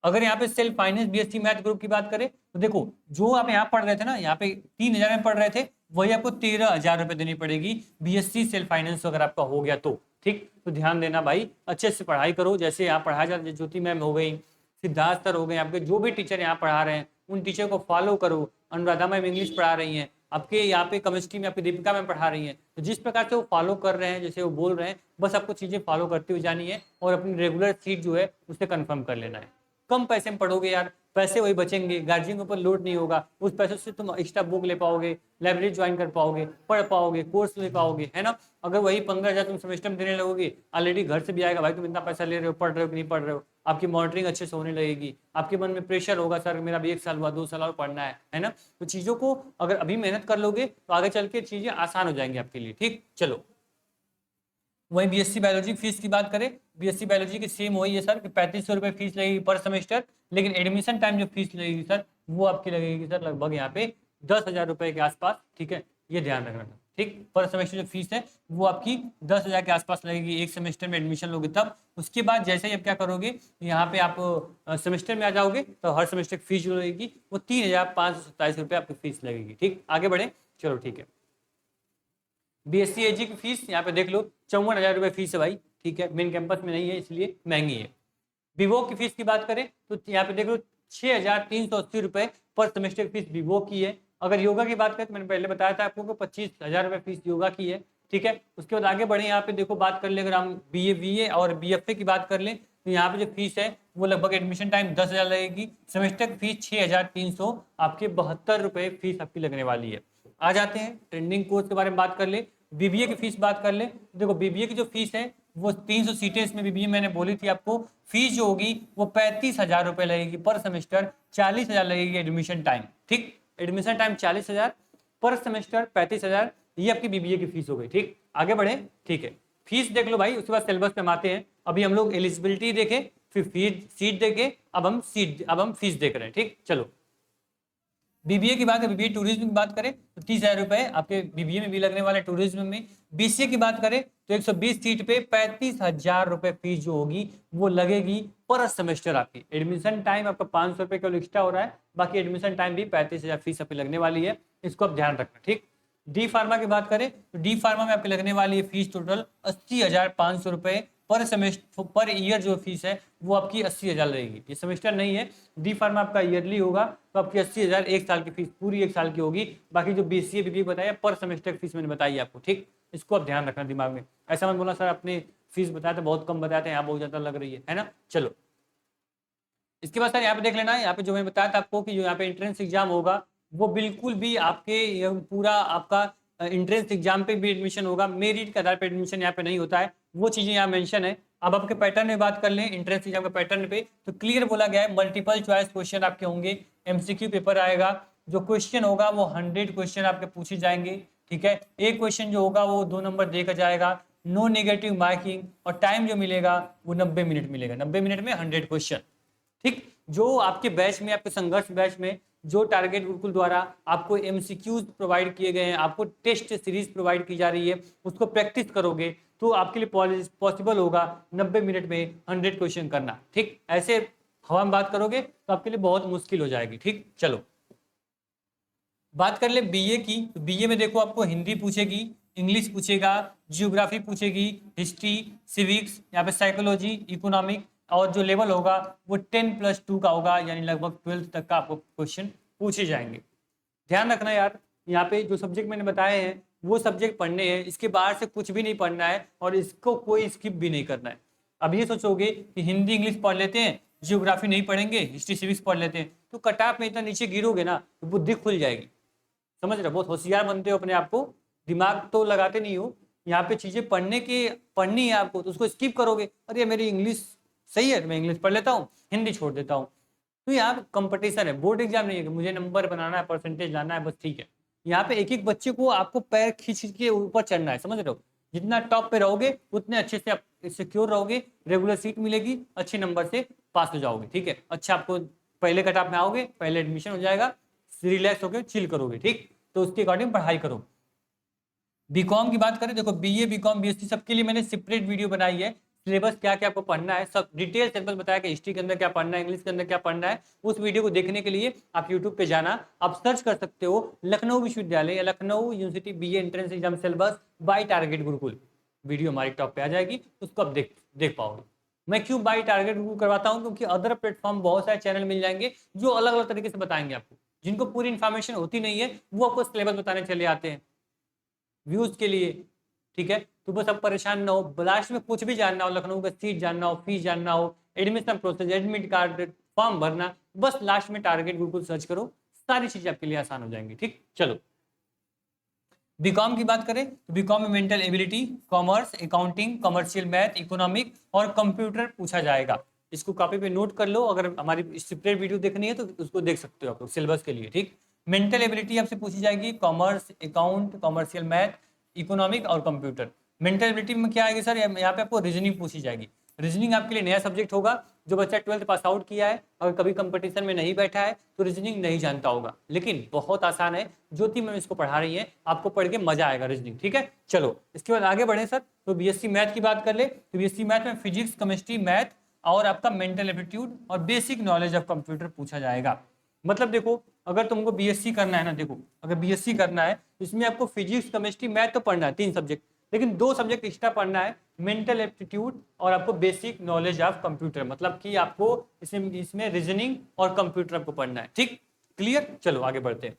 अगर यहाँ पे self finance BSc math group की बात करें तो देखो, जो आप यहाँ पढ़ रहे थे ना, यहाँ पे 3,000 में पढ़ रहे थे, वही आपको 13,000 रुपये देनी पड़ेगी बीएससी सेल्फ फाइनेंस अगर आपका हो गया तो। ठीक, तो ध्यान देना भाई, अच्छे से पढ़ाई करो, जैसे यहाँ पढ़ाया जाता है, ज्योति मैम हो गई, सिद्धार्थ सर हो गए, आपके जो भी टीचर यहाँ पढ़ा रहे हैं उन टीचर को फॉलो करो। अनुराधा मैम इंग्लिश पढ़ा रही हैं, आपके यहाँ पे केमिस्ट्री में आपकी दीपिका मैम पढ़ा रही हैं, तो जिस प्रकार से वो फॉलो कर रहे हैं, जैसे वो बोल रहे हैं, बस आपको चीज़ें फॉलो करते हुए जानी है और अपनी रेगुलर सीट जो है उसे कंफर्म कर लेना है। कम पैसे में पढ़ोगे यार, पैसे वही बचेंगे, गार्जियन के ऊपर लोड नहीं होगा, उस पैसों से तुम एक्स्ट्रा बुक ले पाओगे, लाइब्रेरी ज्वाइन कर पाओगे, पढ़ पाओगे, कोर्स ले पाओगे, है ना। अगर वही 15,000 तुम सेमेस्टर में देने लगोगे, ऑलरेडी घर से भी आएगा भाई तुम इतना पैसा ले रहे हो, पढ़ रहे हो कि नहीं पढ़ रहे हो, आपकी मॉनिटरिंग अच्छे से होने लगेगी, आपके मन में प्रेशर होगा, सर मेरा भी 1 साल हुआ, 2 साल और पढ़ना है ना। तो चीज़ों को अगर अभी मेहनत कर लोगे तो आगे चल के चीज़ें आसान हो जाएंगी आपके लिए। ठीक, चलो वहीं बीएससी बायोलॉजी फीस की बात करें, बीएससी बायोलॉजी की सेम वही है सर कि 3,500 रुपये फीस लगेगी पर सेमेस्टर, लेकिन एडमिशन टाइम जो फीस लगेगी सर वो आपकी लगेगी सर लगभग यहाँ पे 10,000 रुपये के आसपास। ठीक है, ये ध्यान रखना। ठीक, पर सेमेस्टर जो फीस है वो आपकी 10,000 के आसपास लगेगी, एक सेमेस्टर में एडमिशन लोगे तब। उसके बाद जैसे ही आप क्या करोगे, यहाँ पे आप सेमेस्टर में आ जाओगे तो हर सेमेस्टर की फीस जो लगेगी वो 3,527 रुपये आपकी फीस लगेगी। ठीक, आगे बढ़े, चलो ठीक है। बीएससी एजी की फीस यहाँ पे देख लो, 54,000 रुपये फीस है भाई। ठीक है, मेन कैंपस में नहीं है इसलिए महंगी है। विवो की फीस की बात करें तो यहाँ पे देख लो 6,380 रुपये पर सेमेस्टर की फीस विवो की है। अगर योगा की बात करें तो मैंने पहले बताया था आपको 25,000 रुपये फीस योगा की है। ठीक है, उसके बाद आगे बढ़े, यहाँ पे देखो बात कर ले, अगर हम बीए और बीएफए की बात कर लें तो यहाँ पे जो फीस है वो लगभग एडमिशन टाइम 10,000 लगेगी, सेमेस्टर की फीस 6,300 आपके 72 रुपये फीस आपकी लगने वाली है। आ जाते हैं ट्रेंडिंग कोर्स के बारे में बात कर ले, बीबीए की फीस बात कर ले। देखो बीबीए की जो फीस है वो 300 सीटें इसमें बीबीए मैंने बोली थी आपको, फीस जो होगी वो 35,000 रुपये लगेगी पर सेमेस्टर, 40,000 लगेगी एडमिशन टाइम। ठीक, एडमिशन टाइम 40,000 पर सेमेस्टर 35,000, ये आपकी बीबीए की फीस हो गई। ठीक, आगे बढ़े, ठीक है, फीस देख लो भाई, उसके बाद सिलेबस पे हम आते हैं। अभी हम लोग एलिजिबिलिटी देखे, फिर फीस सीट देखे, अब हम फीस देख रहे हैं। ठीक, चलो बीबीए की बात है, बीबीए टूरिज्म की बात करें तो 30,000 रुपए आपके बीबीए में भी लगने वाले टूरिज्म में। बीसीए की बात करें तो 120 सीट पे 35,000 रुपए फीस जो होगी वो लगेगी पर सेमेस्टर। आपकी एडमिशन टाइम आपका 500 रुपये केवल एक्स्ट्रा हो रहा है, बाकी एडमिशन टाइम भी 35,000 फीस आपकी लगने वाली है, इसको आप ध्यान रखना। ठीक, डी फार्मा की बात करें तो डी फार्मा में आपकी लगने वाली है फीस टोटल 80,500 रुपये पर सेमेस्टर, पर ईयर जो फीस है वो आपकी 80,000 रहेगी। ये सेमेस्टर नहीं है, डी फार्मा आपका ईयरली होगा तो आपकी 80,000 एक साल की फीस, पूरी एक साल की होगी। बाकी जो बीसीए बीबीए बताया पर सेमेस्टर की फीस मैंने बताई आपको। ठीक, इसको आप ध्यान रखना दिमाग में, ऐसा मत बोला सर अपने फीस बताया था बहुत कम बताया था, यहाँ बहुत ज़्यादा लग रही है ना। चलो इसके बाद सर यहाँ पे देख लेना, यहाँ पे जो मैं बताया था आपको कि जो यहाँ पे एंट्रेंस एग्जाम होगा वो बिल्कुल भी आपके पूरा आपका एंट्रेंस एग्जाम पे भी एडमिशन होगा, मेरिट के आधार पर एडमिशन यहाँ पे नहीं होता है, वो चीज़ें यहाँ मेंशन है। अब आपके पैटर्न में बात कर लें एंट्रेंस एग्जाम के पैटर्न पे तो क्लियर बोला गया है, मल्टीपल चॉइस क्वेश्चन आपके होंगे, एमसीक्यू पेपर आएगा, जो क्वेश्चन होगा वो 100 क्वेश्चन आपके पूछे जाएंगे। ठीक है, एक क्वेश्चन जो होगा वो 2 नंबर देखा जाएगा, नो नेगेटिव मार्किंग, और टाइम जो मिलेगा वो 90 मिनट मिलेगा, 90 मिनट में 100 क्वेश्चन। ठीक, जो आपके बैच में, आपके संघर्ष बैच में जो टारगेट गुरुकुल द्वारा आपको एमसीक्यूज प्रोवाइड किए गए हैं, आपको टेस्ट सीरीज प्रोवाइड की जा रही है, उसको प्रैक्टिस करोगे तो आपके लिए पॉसिबल होगा 90 मिनट में 100 क्वेश्चन करना। ठीक, ऐसे हवा में बात करोगे तो आपके लिए बहुत मुश्किल हो जाएगी। ठीक, चलो बात कर ले बीए की, तो बीए में देखो आपको हिंदी पूछेगी, इंग्लिश पूछेगा, जियोग्राफी पूछेगी, हिस्ट्री, सिविक्स, यहाँ पे साइकोलॉजी, इकोनॉमिक, और जो लेवल होगा वो 10+2 का होगा, यानी लगभग 12th तक का आपको क्वेश्चन पूछे जाएंगे। ध्यान रखना यार, यहाँ पे जो सब्जेक्ट मैंने बताए हैं वो सब्जेक्ट पढ़ने हैं, इसके बाहर से कुछ भी नहीं पढ़ना है और इसको कोई स्किप भी नहीं करना है। अब ये सोचोगे कि हिंदी इंग्लिश पढ़ लेते हैं, जियोग्राफी नहीं पढ़ेंगे, हिस्ट्री सिविक्स पढ़ लेते हैं, तो कट ऑफ में इतना नीचे गिरोगे ना तो बुद्धि खुल जाएगी। समझ रहे हो, बहुत होशियार बनते हो अपने आप को, दिमाग तो लगाते नहीं हो यहाँ पे चीजें पढ़नी है आपको, तो उसको स्किप करोगे, अरे मेरी इंग्लिश सही है तो मैं इंग्लिश पढ़ लेता हूँ, हिंदी छोड़ देता हूँ। तो यहाँ कंपटीशन है, बोर्ड एग्जाम नहीं है कि मुझे नंबर बनाना है, परसेंटेज लाना है, बस ठीक है। यहाँ पे एक एक बच्चे को आपको पैर खींच के ऊपर चढ़ना है, समझ रहे हो? जितना टॉप पे रहोगे उतने अच्छे से आप सिक्योर रहोगे, रेगुलर सीट मिलेगी, अच्छे नंबर से पास हो जाओगे, ठीक है। अच्छा, आपको पहले कट ऑफ में आओगे, पहले एडमिशन हो जाएगा, रिलैक्स होकर चिल करोगे, ठीक। तो उसके अकॉर्डिंग पढ़ाई करो। बीकॉम की बात करें, देखो बीए बीकॉम बीएससी सबके लिए मैंने सेपरेट वीडियो बनाई है, सिलेबस क्या क्या आपको पढ़ना है, सब डिटेल सिलेबस बताया कि हिस्ट्री के अंदर क्या पढ़ना है, इंग्लिश के अंदर क्या पढ़ना है। उस वीडियो को देखने के लिए आप यूट्यूब पे जाना, आप सर्च कर सकते हो लखनऊ विश्वविद्यालय या Lucknow university BA entrance exam syllabus by Target Gurukul, video हमारी टॉप पे आ जाएगी, उसको आप देख पाओगे। मैं क्यों बाय टारगेट गुरुकुल करवाता हूँ, क्योंकि अदर प्लेटफॉर्म बहुत सारे चैनल मिल जाएंगे जो अलग अलग तरीके से बताएंगे आपको, जिनको पूरी इन्फॉर्मेशन होती नहीं है वो आपको सिलेबस बताने चले आते हैं व्यूज के लिए, ठीक है। तो बस आप परेशान ना हो, लास्ट में कुछ भी जानना हो, लखनऊ का सीट जानना हो, फीस जानना हो, admission process, admit card, form भरना, बस लास्ट में टारगेट गुरुकुल सर्च करो, सारी चीजें आपके लिए आसान हो जाएंगी, ठीक। चलो बीकॉम की बात करें तो बीकॉम में mental ability, commerce, accounting, commercial math, economic और कंप्यूटर पूछा जाएगा। इसको कॉपी पे नोट कर लो, अगर हमारी सेपरेट वीडियो देखनी है तो उसको देख सकते हो आप लोग सिलेबस के लिए, ठीक। मेंटल एबिलिटी आपसे पूछी जाएगी, commerce, account, commercial math, economic और कंप्यूटर। मेंटल एबिलिटी में क्या आएगी सर, यहाँ पे आपको रीजनिंग पूछी जाएगी। रीजनिंग आपके लिए नया सब्जेक्ट होगा, जो बच्चा 12th पास आउट किया है और कभी कंपटीशन में नहीं बैठा है तो रीजनिंग नहीं जानता होगा, लेकिन बहुत आसान है, ज्योति मैम इसको पढ़ा रही है, आपको पढ़ के मजा आएगा रीजनिंग, ठीक है। चलो इसके बाद आगे बढ़े सर, तो बीएससी मैथ की बात कर ले, तो बीएससी मैथ में फिजिक्स, केमिस्ट्री, मैथ और आपका मेंटल एप्टीट्यूड और बेसिक नॉलेज ऑफ कंप्यूटर पूछा जाएगा। मतलब देखो, अगर तुमको बीएससी करना है ना, देखो अगर बीएससी करना है इसमें आपको फिजिक्स, केमिस्ट्री, मैथ तो पढ़ना है, 3 सब्जेक्ट, लेकिन 2 सब्जेक्ट एक्स्ट्रा पढ़ना है, मेंटल एप्टीट्यूड और आपको बेसिक नॉलेज ऑफ कंप्यूटर, मतलब कि आपको इसमें रीजनिंग और कंप्यूटर आपको पढ़ना है, ठीक। क्लियर, चलो आगे बढ़ते हैं।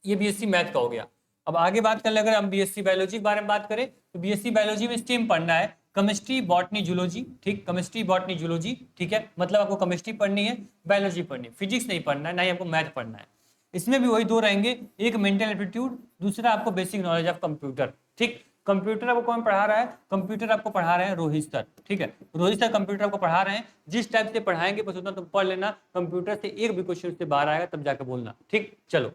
ये बीएससी मैथ का हो गया। अब आगे बात कर ले, अगर हम बीएससी बायोलॉजी के बारे में बात करें तो बीएससी बायोलॉजी में स्ट्रीम पढ़ना है केमिस्ट्री, बॉटनी, जूलॉजी, ठीक। केमिस्ट्री, बॉटनी, जूलॉजी, ठीक है, मतलब आपको केमिस्ट्री पढ़नी है, बायोलॉजी पढ़नी है, फिजिक्स नहीं पढ़ना है, ना ही आपको मैथ पढ़ना है। इसमें भी वही 2 रहेंगे, एक मेंटल एप्टीट्यूड, दूसरा आपको बेसिक नॉलेज ऑफ कंप्यूटर, ठीक। कंप्यूटर आपको कौन पढ़ा रहा है, कंप्यूटर आपको पढ़ा रहे हैं रोहित सर, ठीक है। रोहित सर कंप्यूटर आपको पढ़ा रहे हैं, जिस टाइप से पढ़ाएंगे बस उतना तुम पढ़ लेना, कंप्यूटर से एक भी क्वेश्चन से बाहर आएगा तब जाकर बोलना, ठीक। चलो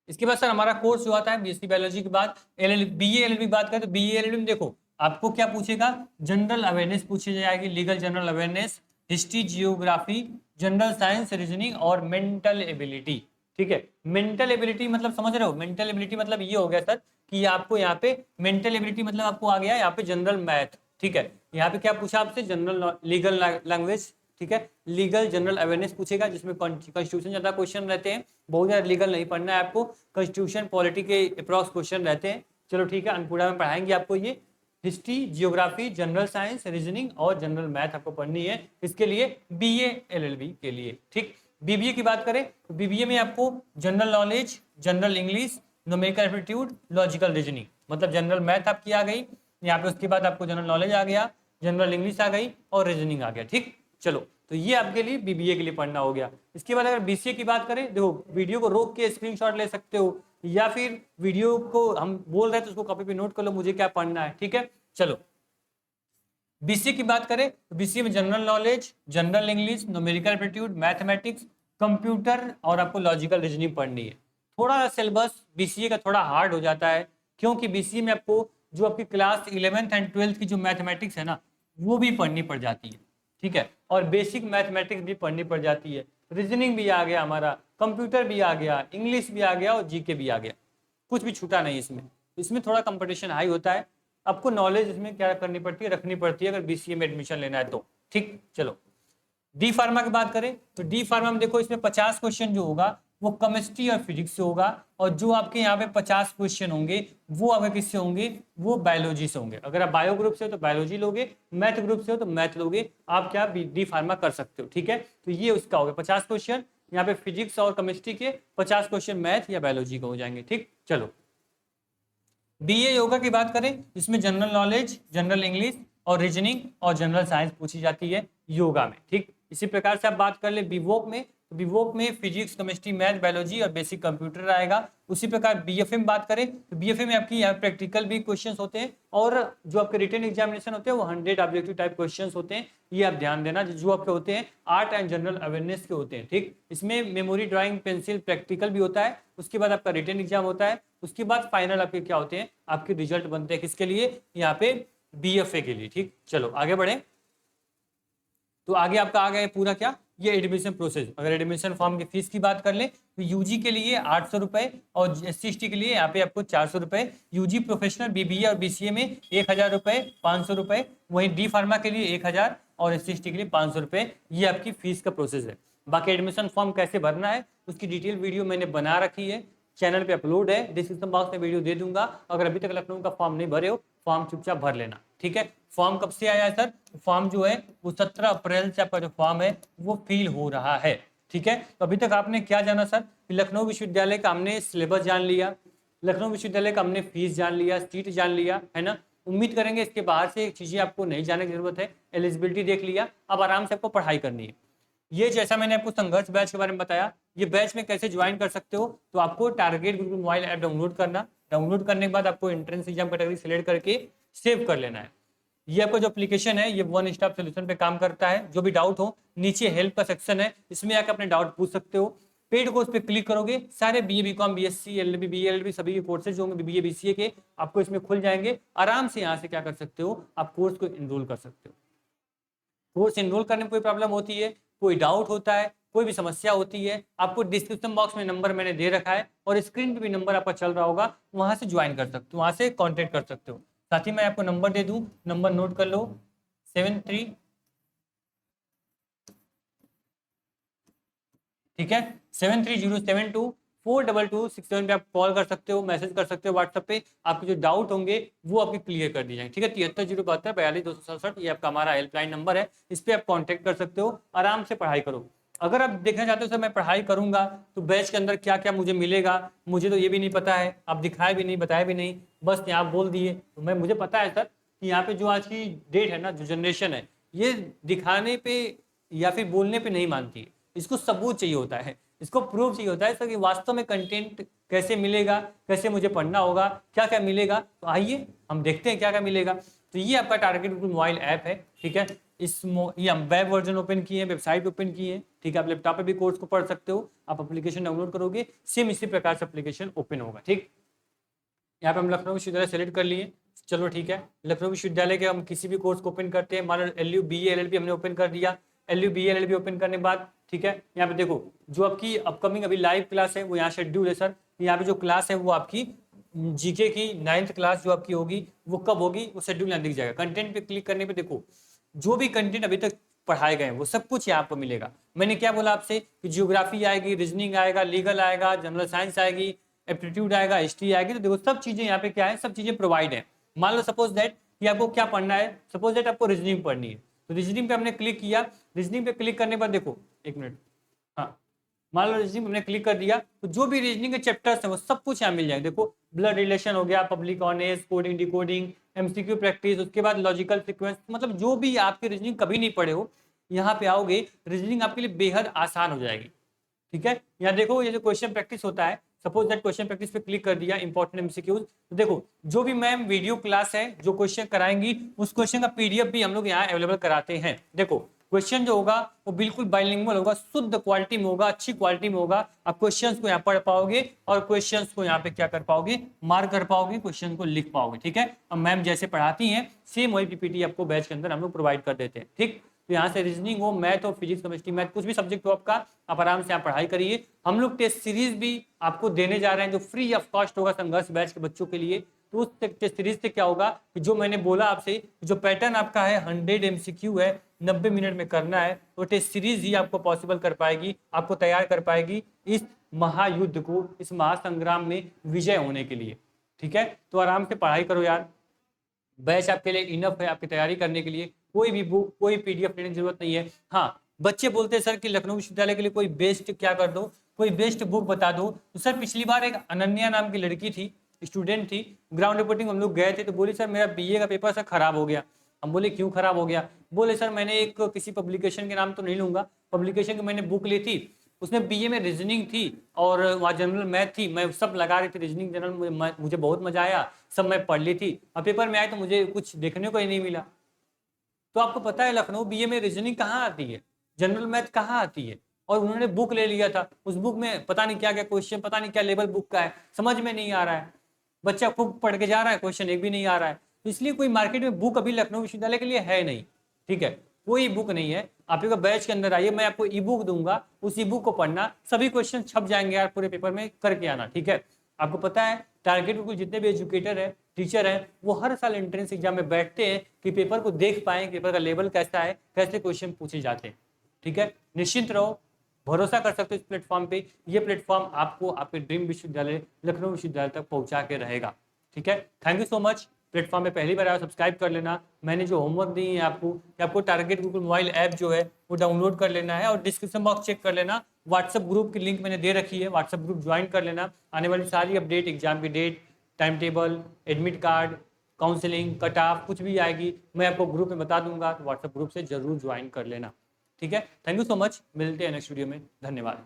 इसके बाद सर हमारा कोर्स जो आता है बीएससी बायोलॉजी के बाद बीए एलएलबी की बात करें तो बीए एलएलबी में देखो आपको क्या पूछेगा, जनरल अवेयरनेस पूछी जाएगी, legal general awareness, history, geography, general science, reasoning और मेंटल एबिलिटी, ठीक है। मेंटल एबिलिटी मतलब समझ रहे हो, मेंटल एबिलिटी मतलब ये हो गया सर कि आपको यहाँ पे मेंटल एबिलिटी मतलब आपको आ गया यहाँ पे जनरल मैथ, ठीक है। यहाँ पे क्या पूछा आपसे, जनरल लीगल लैंग्वेज, ठीक है, लीगल जनरल अवेयरनेस पूछेगा, जिसमें कॉन्स्टिट्यूशन ज्यादा क्वेश्चन रहते हैं, बहुत ज्यादा लीगल नहीं पढ़ना है आपको, कॉन्स्टिट्यूशन पॉलिटी के अप्रॉक्स क्वेश्चन रहते हैं। चलो ठीक है, अनपुड़ा में पढ़ाएंगे आपको ये history, geography, general science, reasoning और जनरल मैथ आपको पढ़नी है, इसके लिए बीए एलएलबी के लिए, ठीक। बीबीए की बात करें तो बीबीए में आपको general knowledge, general English, numerical aptitude, logical reasoning, मतलब जनरल मैथ आपकी आ गई यहाँ पे, उसके बाद आपको जनरल नॉलेज आ गया, जनरल इंग्लिश आ गई और रीजनिंग आ गया, ठीक। चलो तो ये आपके लिए बीबीए के लिए पढ़ना हो गया। इसके बाद अगर बीसीए की बात करें, देखो वीडियो को रोक के स्क्रीनशॉट ले सकते हो या फिर वीडियो को हम बोल रहे हैं तो उसको कॉपी पे नोट कर लो मुझे क्या पढ़ना है, ठीक है। चलो बीसीए की बात करें तो बीसीए में general knowledge, general English, numerical aptitude, mathematics, computer और आपको लॉजिकल रीजनिंग पढ़नी है। थोड़ा सिलेबस बीसीए का थोड़ा हार्ड हो जाता है, क्योंकि बीसीए में आपको जो आपकी क्लास 11th एंड 12th की जो मैथमेटिक्स है ना वो भी पढ़नी पड़ जाती है, ठीक है, और बेसिक मैथमेटिक्स भी पढ़नी पड़ जाती है, रीजनिंग भी आ गया हमारा, कंप्यूटर भी आ गया, इंग्लिश भी आ गया और जीके भी आ गया, कुछ भी छूटा नहीं इसमें। इसमें थोड़ा कंपटीशन हाई होता है, आपको नॉलेज इसमें क्या करनी पड़ती है, रखनी पड़ती है अगर बीसीए में एडमिशन लेना है तो, ठीक। चलो डी फार्मा की बात करें तो डी फार्मा में देखो इसमें 50 क्वेश्चन जो होगा वो केमिस्ट्री और फिजिक्स से होगा, और जो आपके यहाँ पे 50 क्वेश्चन होंगे वो अगर किससे होंगे, वो बायोलॉजी से होंगे। अगर आप बायो ग्रुप से हो तो बायोलॉजी लोगे, मैथ ग्रुप से हो तो मैथ लोगे, आप क्या डी फार्मा कर सकते हो, ठीक है। तो ये उसका होगा 50 क्वेश्चन, यहाँ पे फिजिक्स और केमिस्ट्री के 50 क्वेश्चन मैथ या बायोलॉजी के हो जाएंगे, ठीक। चलो बीए योगा की बात करें, इसमें जनरल नॉलेज, जनरल इंग्लिश और रीजनिंग और जनरल साइंस पूछी जाती है योगा में, ठीक। इसी प्रकार से आप बात कर ले बीवोक में तो बीवोक में फिजिक्स, केमिस्ट्री, मैथ, बायोलॉजी और बेसिक कंप्यूटर आएगा। उसी प्रकार बीएफए में बात करें तो बीएफए में आपकी यहाँ प्रैक्टिकल भी क्वेश्चंस होते हैं और जो आपके रिटन एग्जामिनेशन होते हैं वो 100 ऑब्जेक्टिव टाइप क्वेश्चंस होते हैं। ये आप ध्यान देना, जो आपके होते हैं आर्ट एंड जनरल अवेयरनेस के होते हैं। ठीक, इसमें मेमोरी, ड्राइंग, पेंसिल, प्रैक्टिकल भी होता है। उसके बाद आपका रिटन एग्जाम होता है। उसके बाद फाइनल आपके क्या होते हैं, आपके रिजल्ट बनते हैं किसके लिए, यहाँ पे बीएफए के लिए। ठीक, चलो आगे बढ़े। तो आगे आपका आ गया पूरा क्या, ये एडमिशन प्रोसेस। अगर एडमिशन फॉर्म की फीस की बात कर ले तो यूजी के लिए 800 रुपए और SC/ST के लिए यहाँ पे आपको 400 रुपए, यूजी प्रोफेशनल, BBA और BCA में 1000 रुपए, 500 रुपए, वहीं डी फार्मा के लिए 1000 और SC/ST के लिए 500 रुपए। ये आपकी फीस का प्रोसेस है। बाकी एडमिशन फॉर्म कैसे भरना है उसकी डिटेल वीडियो मैंने बना रखी है, चैनल पे अपलोड है, डिस्क्रिप्शन बॉक्स में वीडियो दे दूंगा। अगर अभी तक लखनऊ का फॉर्म नहीं भरे हो, फॉर्म चुपचाप भर लेना। ठीक है, फॉर्म कब से आया है सर, फॉर्म जो है वो 17 अप्रैल से आपका जो फॉर्म है वो फिल हो रहा है। ठीक है, तो अभी तक आपने क्या जाना सर, लखनऊ विश्वविद्यालय का हमने सिलेबस जान लिया, लखनऊ विश्वविद्यालय का हमने फीस जान लिया, सीट जान लिया, है ना। उम्मीद करेंगे इसके बाहर से चीजें आपको नहीं जानने की जरूरत है। एलिजिबिलिटी देख लिया, अब आराम से आपको पढ़ाई करनी है। ये जैसा मैंने आपको संघर्ष बैच के बारे में बताया, ये बैच में कैसे ज्वाइन कर सकते हो, तो आपको target Gurukul mobile app download करना, डाउनलोड करने के बाद आपको एंट्रेंस एग्जाम कैटेगरी सिलेक्ट करके सेव कर लेना है। ये आपका जो एप्लीकेशन है ये वन स्टॉप सोल्यूशन पे काम करता है। जो भी डाउट हो नीचे हेल्प का सेक्शन है, इसमें आकर अपने डाउट पूछ सकते हो। पेड कोर्स पे क्लिक करोगे, सारे BA BCom BSc LLB BLLB सभी के कोर्सेज जो होंगे BBA BCA के आपको इसमें खुल जाएंगे। आराम से यहाँ से क्या कर सकते हो, आप कोर्स को इनरोल कर सकते हो। कोर्स इनरोल करने में कोई प्रॉब्लम होती है, कोई डाउट होता है, कोई भी समस्या होती है, आपको डिस्क्रिप्शन बॉक्स में नंबर मैंने दे रखा है और स्क्रीन पे भी नंबर आपका चल रहा होगा, वहां से ज्वाइन कर सकते हो, वहां से कांटेक्ट कर सकते हो। साथ ही मैं आपको नंबर दे दूं, नंबर नोट कर लो 73, ठीक है 7307242267 पे आप कॉल कर सकते हो, मैसेज कर सकते हो व्हाट्सएप पे। आपके जो डाउट होंगे वो आपके क्लियर कर दिए जाएंगे। ठीक है, 7307242267 ये आपका हमारा हेल्पलाइन नंबर है, इस पर आप कॉन्टेक्ट कर सकते हो। आराम से पढ़ाई करो। अगर आप देखना चाहते हो सर मैं पढ़ाई करूंगा तो बैच के अंदर क्या क्या मुझे मिलेगा, मुझे तो ये भी नहीं पता है, आप दिखाए भी नहीं, बताए भी नहीं, बस यहाँ बोल दिए। तो मुझे पता है सर कि यहाँ पे जो आज की डेट है ना, जो जनरेशन है, ये दिखाने पे या फिर बोलने पे नहीं मानती है, इसको सबूत चाहिए होता है, इसको प्रूफ चाहिए होता है सर कि वास्तव में कंटेंट कैसे मिलेगा, कैसे मुझे पढ़ना होगा, क्या क्या मिलेगा। तो आइए हम देखते हैं क्या क्या मिलेगा। तो ये आपका टारगेट गुरुकुल मोबाइल ऐप है। ठीक है, ये हम वेब वर्जन ओपन किए हैं, वेबसाइट ओपन की है। ठीक है, आप लैपटॉप पे भी कोर्स को पढ़ सकते हो, आप एप्लीकेशन डाउनलोड करोगे सेम इसी प्रकार से एप्लीकेशन ओपन होगा। ठीक, यहाँ पे हम लखनऊ विश्वविद्यालय सेलेक्ट कर लिए। चलो ठीक है, लखनऊ विश्वविद्यालय के हम किसी भी कोर्स को ओपन करते हैं, मान लो LU BA LLB हमने ओपन कर दिया। LU BA LLB ओपन करने के बाद ठीक है, यहाँ पे देखो जो आपकी अपकमिंग अभी लाइव क्लास है वो यहाँ शेड्यूल है सर। यहाँ पे जो क्लास है वो आपकी GK की 9th क्लास जो आपकी होगी वो कब होगी, वो शेड्यूल यहाँ दिख जाएगा। कंटेंट पे क्लिक करने पे देखो जो भी कंटेंट अभी तक पढ़ाए गए हैं वो सब कुछ यहाँ पर मिलेगा। मैंने क्या बोला आपसे कि जियोग्राफी आएगी, रीजनिंग आएगा, लीगल आएगा, जनरल साइंस आएगी, एप्टीट्यूड आएगा, हिस्ट्री आएगी। तो देखो सब चीजें यहाँ पे क्या है, सब चीजें प्रोवाइड है। मान लो सपोज दैट कि आपको क्या पढ़ना है, सपोज दैट आपको रीजनिंग पढ़नी है, तो रीजनिंग पे हमने क्लिक किया। रीजनिंग पे क्लिक करने पर देखो एक मिनट, हाँ मान लो रीजनिंग हमने क्लिक कर दिया तो जो भी रीजनिंग के चैप्टर्स हैं वो सब कुछ यहाँ मिल जाएगा। देखो ब्लड रिलेशन हो गया, public honest, coding decoding, MCQ practice, उसके बाद लॉजिकल सीक्वेंस, मतलब जो भी आपकी रीजनिंग कभी नहीं पढ़े हो यहाँ पे आओगे, रीजनिंग आपके लिए बेहद आसान हो जाएगी। ठीक है, यहाँ देखो ये जो क्वेश्चन प्रैक्टिस होता है, सपोज दैट क्वेश्चन प्रैक्टिस पे क्लिक कर दिया, इंपॉर्टेंट MCQs, तो देखो जो भी मैम वीडियो क्लास है जो क्वेश्चन कराएंगी उस क्वेश्चन का PDF भी हम लोग यहाँ अवेलेबल कराते हैं। देखो क्वेश्चन जो होगा वो बिल्कुल बाइलिंगुअल होगा, शुद्ध क्वालिटी में होगा, अच्छी क्वालिटी में होगा। आप क्वेश्चंस को यहाँ पढ़ पाओगे और क्वेश्चंस को यहाँ पे क्या कर पाओगे, मार्क कर पाओगे, क्वेश्चन को लिख पाओगे। ठीक है, अब मैम जैसे पढ़ाती हैं सेम वही PPT आपको बैच के अंदर हम लोग प्रोवाइड कर देते हैं। ठीक, तो यहाँ से रीजनिंग हो, मैथ हो, फिजिक्स, केमिस्ट्री, मैथ, कुछ भी सब्जेक्ट हो आपका, आप आराम से यहाँ पढ़ाई करिए। हम लोग टेस्ट सीरीज भी आपको देने जा रहे हैं जो फ्री ऑफ कॉस्ट होगा संघर्ष बैच के बच्चों के लिए। तो उस टेस्ट सीरीज से क्या होगा कि जो मैंने बोला आपसे, जो पैटर्न आपका है 100 MCQ है, 90 मिनट में करना है, तो टेस्ट सीरीज ही आपको पॉसिबल कर पाएगी, आपको तैयार कर पाएगी इस महायुद्ध को, इस महासंग्राम में विजय होने के लिए। ठीक है, तो आराम से पढ़ाई करो यार, बैच आपके लिए इनफ है आपकी तैयारी करने के लिए। कोई भी बुक, कोई PDF लेने की जरूरत नहीं है। हाँ, बच्चे बोलते हैं सर कि लखनऊ विश्वविद्यालय के लिए कोई बेस्ट क्या कर दो, कोई बेस्ट बुक बता दो। तो सर पिछली बार एक अनन्या नाम की लड़की थी, स्टूडेंट थी, ग्राउंड रिपोर्टिंग हम लोग गए थे, तो बोली सर मेरा BA का पेपर सर खराब हो गया। हम बोले क्यों खराब हो गया, बोले सर मैंने एक किसी पब्लिकेशन के नाम तो नहीं लूंगा, पब्लिकेशन की मैंने बुक ली थी, उसमें बीए में रीजनिंग थी और वहाँ जनरल मैथ थी, मैं सब लगा रही थी, रीजनिंग जनरल मुझे बहुत मजा आया, सब मैं पढ़ ली थी। और पेपर में आए तो मुझे कुछ देखने को ही नहीं मिला। तो आपको पता है लखनऊ बीए में रीजनिंग कहाँ आती है, जनरल मैथ कहाँ आती है? और उन्होंने बुक ले लिया था, उस बुक में पता नहीं क्या क्या क्वेश्चन, पता नहीं क्या लेवल बुक का है, समझ में नहीं आ रहा है। बच्चा खूब पढ़ के जा रहा है, क्वेश्चन एक भी नहीं आ रहा है। तो इसलिए कोई मार्केट में बुक अभी लखनऊ विश्वविद्यालय के लिए है नहीं, ठीक है, कोई बुक नहीं है। आप एक बैच के अंदर आइए, मैं आपको ई बुक दूंगा, उस ई बुक को पढ़ना, सभी क्वेश्चन छप जाएंगे यार, पूरे पेपर में करके आना, ठीक है। आपको पता है टारगेट ग्रुप जितने भी एजुकेटर है, टीचर है, वो हर साल एंट्रेंस एग्जाम में बैठते हैं कि पेपर को देख पाए, पेपर का लेवल कैसा है, कैसे क्वेश्चन पूछे जाते हैं, ठीक है। निश्चिंत रहो, भरोसा कर सकते हो इस प्लेटफॉर्म पे। ये प्लेटफॉर्म आपको आपके ड्रीम विश्वविद्यालय लखनऊ विश्वविद्यालय तक पहुंचा के रहेगा, ठीक है। Thank you so much. Platform पे पहली बार आया, सब्सक्राइब कर लेना। मैंने जो होमवर्क दी है आपको कि आपको टारगेट गूगल मोबाइल ऐप जो है वो डाउनलोड कर लेना है, और डिस्क्रिप्शन बॉक्स चेक कर लेना, व्हाट्सएप ग्रुप की लिंक मैंने दे रखी है, व्हाट्सएप ग्रुप ज्वाइन कर लेना। आने वाली सारी अपडेट, एग्जाम की date, time table, admit card, counselling, cut off, कुछ भी आएगी मैं आपको ग्रुप में बता दूंगा, तो व्हाट्सएप ग्रुप से जरूर ज्वाइन कर लेना, ठीक है। थैंक यू सो मच, मिलते हैं नेक्स्ट वीडियो में, धन्यवाद।